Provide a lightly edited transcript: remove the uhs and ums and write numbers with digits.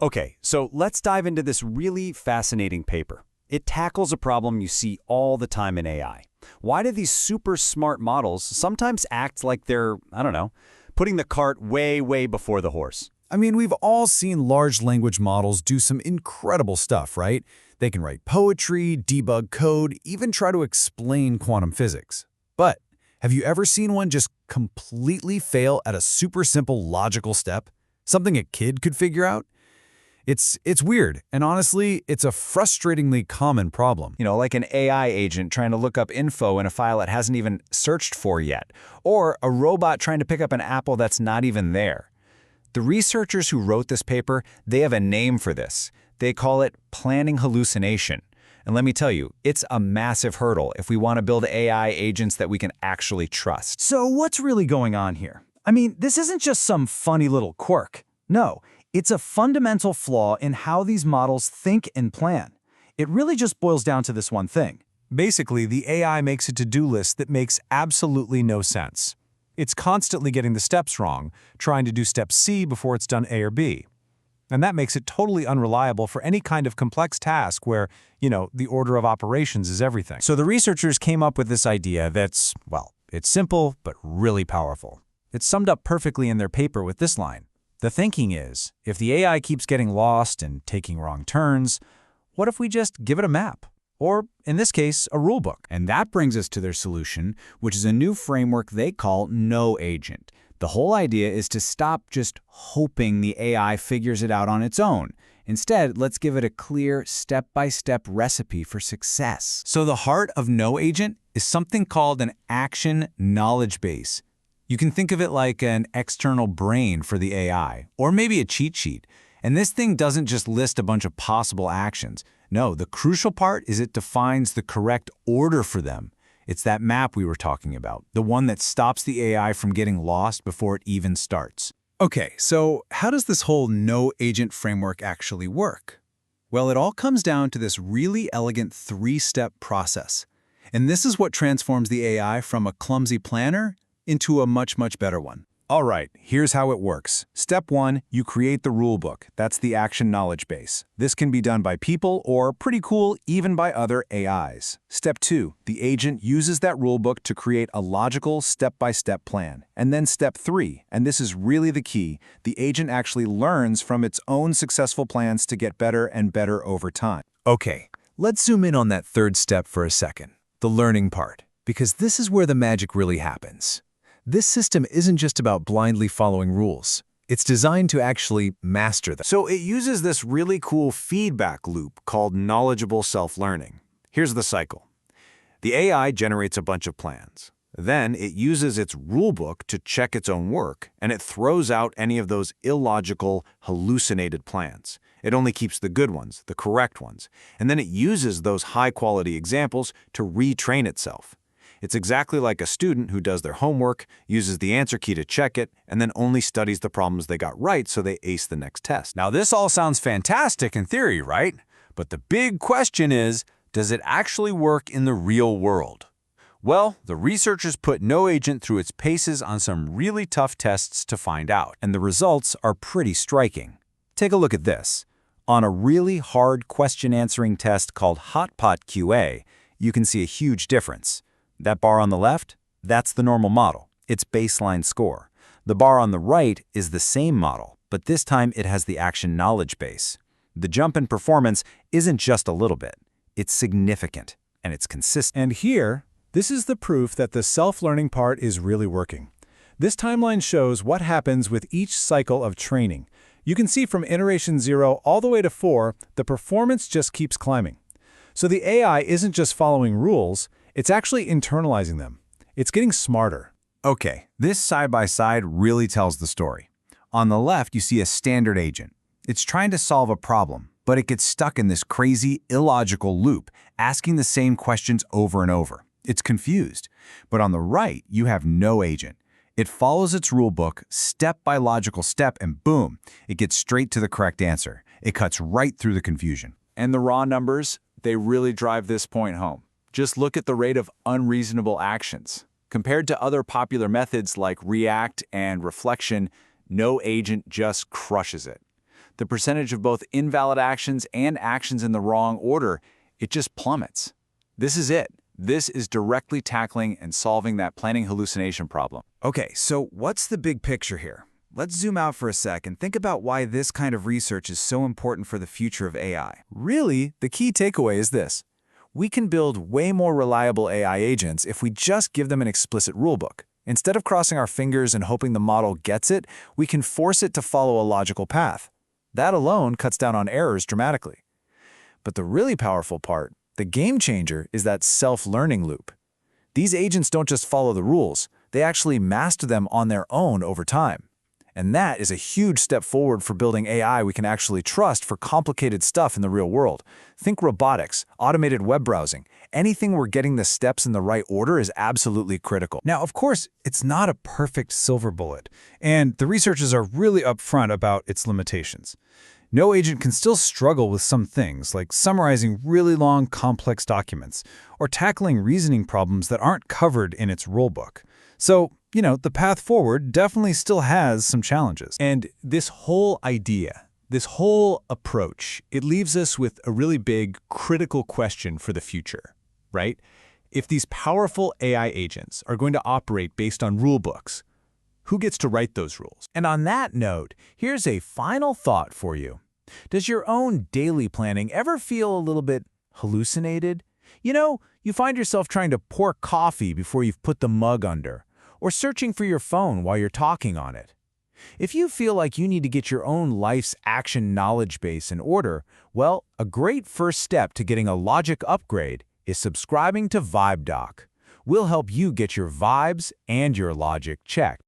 Okay, so let's dive into this really fascinating paper. It tackles a problem you see all the time in AI. Why do these super smart models sometimes act like they're, I don't know, putting the cart way, way before the horse? I mean, we've all seen large language models do some incredible stuff, right? They can write poetry, debug code, even try to explain quantum physics. But have you ever seen one just completely fail at a super simple logical step? Something a kid could figure out? It's weird, and honestly, it's a frustratingly common problem. You know, like an AI agent trying to look up info in a file it hasn't even searched for yet, or a robot trying to pick up an apple that's not even there. The researchers who wrote this paper, they have a name for this. They call it planning hallucination. And let me tell you, it's a massive hurdle if we want to build AI agents that we can actually trust. So what's really going on here? I mean, this isn't just some funny little quirk. No, it's a fundamental flaw in how these models think and plan. It really just boils down to this one thing. Basically, the AI makes a to-do list that makes absolutely no sense. It's constantly getting the steps wrong, trying to do step C before it's done A or B. And that makes it totally unreliable for any kind of complex task where, the order of operations is everything. So the researchers came up with this idea that's, well, it's simple but really powerful. It's summed up perfectly in their paper with this line. The thinking is, if the AI keeps getting lost and taking wrong turns, what if we just give it a map? Or, in this case, a rulebook. And that brings us to their solution, which is a new framework they call KnowAgent. The whole idea is to stop just hoping the AI figures it out on its own. Instead, let's give it a clear, step-by-step recipe for success. So the heart of KnowAgent is something called an action knowledge base. You can think of it like an external brain for the AI, or maybe a cheat sheet. And this thing doesn't just list a bunch of possible actions. No, the crucial part is it defines the correct order for them. It's that map we were talking about, the one that stops the AI from getting lost before it even starts. Okay, so how does this whole KnowAgent framework actually work? Well, it all comes down to this really elegant three-step process. And this is what transforms the AI from a clumsy planner into a much, much better one. All right, here's how it works. Step 1, you create the rulebook. That's the action knowledge base. This can be done by people or, pretty cool, even by other AIs. Step 2, the agent uses that rulebook to create a logical step-by-step plan. And then step 3, and this is really the key, the agent actually learns from its own successful plans to get better and better over time. Okay, let's zoom in on that third step for a second, the learning part, because this is where the magic really happens. This system isn't just about blindly following rules. It's designed to actually master them. So it uses this really cool feedback loop called knowledgeable self-learning. Here's the cycle. The AI generates a bunch of plans. Then it uses its rulebook to check its own work, and it throws out any of those illogical, hallucinated plans. It only keeps the good ones, the correct ones, and then it uses those high-quality examples to retrain itself. It's exactly like a student who does their homework, uses the answer key to check it, and then only studies the problems they got right so they ace the next test. Now, this all sounds fantastic in theory, right? But the big question is, does it actually work in the real world? Well, the researchers put KnowAgent through its paces on some really tough tests to find out, And the results are pretty striking. Take a look at this. On a really hard question-answering test called Hotpot QA, you can see a huge difference. That bar on the left, that's the normal model, its baseline score. The bar on the right is the same model, but this time it has the action knowledge base. The jump in performance isn't just a little bit, it's significant, and it's consistent. And here, this is the proof that the self-learning part is really working. This timeline shows what happens with each cycle of training. You can see from iteration 0 all the way to 4, the performance just keeps climbing. So the AI isn't just following rules, it's actually internalizing them. It's getting smarter. Okay, this side-by-side really tells the story. On the left, you see a standard agent. It's trying to solve a problem, but it gets stuck in this crazy, illogical loop, asking the same questions over and over. It's confused. But on the right, you have KnowAgent. It follows its rulebook, step by logical step, and boom, it gets straight to the correct answer. It cuts right through the confusion. And the raw numbers, they really drive this point home. Just look at the rate of unreasonable actions. Compared to other popular methods like React and reflection, KnowAgent just crushes it. the percentage of both invalid actions and actions in the wrong order, it just plummets. This is it. This is directly tackling and solving that planning hallucination problem. Okay, so what's the big picture here? Let's zoom out for a sec and think about why this kind of research is so important for the future of AI. Really, the key takeaway is this. We can build way more reliable AI agents if we just give them an explicit rulebook. Instead of crossing our fingers and hoping the model gets it, we can force it to follow a logical path. That alone cuts down on errors dramatically. But the really powerful part, the game changer, is that self-learning loop. These agents don't just follow the rules, they actually master them on their own over time. And that is a huge step forward for building AI we can actually trust for complicated stuff in the real world. Think robotics, automated web browsing. Anything where getting the steps in the right order is absolutely critical. Now, of course, it's not a perfect silver bullet, and the researchers are really upfront about its limitations. KnowAgent can still struggle with some things, like summarizing really long, complex documents, or tackling reasoning problems that aren't covered in its rulebook. So, the path forward definitely still has some challenges. And this whole idea, this whole approach, it leaves us with a really big, critical question for the future, right? If these powerful AI agents are going to operate based on rulebooks, who gets to write those rules? And on that note, here's a final thought for you. Does your own daily planning ever feel a little bit hallucinated? You find yourself trying to pour coffee before you've put the mug under, or searching for your phone while you're talking on it. If you feel like you need to get your own life's action knowledge base in order, well, a great first step to getting a logic upgrade is subscribing to VibeDoc. We'll help you get your vibes and your logic checked.